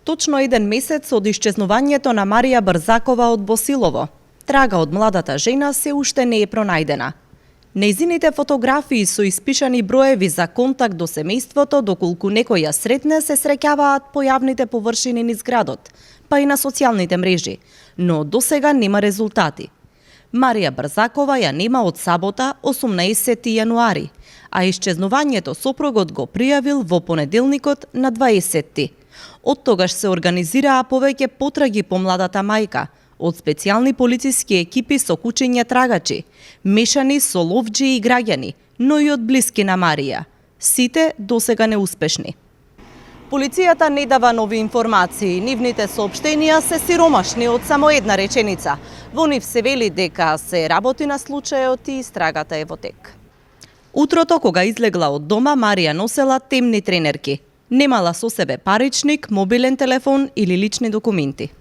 Точно 1 месец од исчезнувањето на Марија Брзакова од Босилово. Трага од младата жена се уште не е пронајдена. Нејзините фотографии со испишани броеви за контакт до семејството, доколку некој ја сретне, се среќаваат по јавните површини низ градот, па и на социјалните мрежи, но досега нема резултати. Марија Брзакова ја нема од сабота, 18 јануари, а исчезнувањето сопругот го пријавил во понеделникот на 20. Од тогаш се организираа повеќе потраги по младата мајка, од специјални полициски екипи со кучиња трагачи, мешани со ловџи и граѓани, но и од блиски на Марија. Сите досега неуспешни. Полицијата не дава нови информации, нивните соопштенија се сиромашни од само една реченица. Во нив се вели дека се работи на случајот и истрагата е во тек. Утрото кога излегла од дома, Марија носела темни тренерки. Немала со себе паричник, мобилен телефон или лични документи.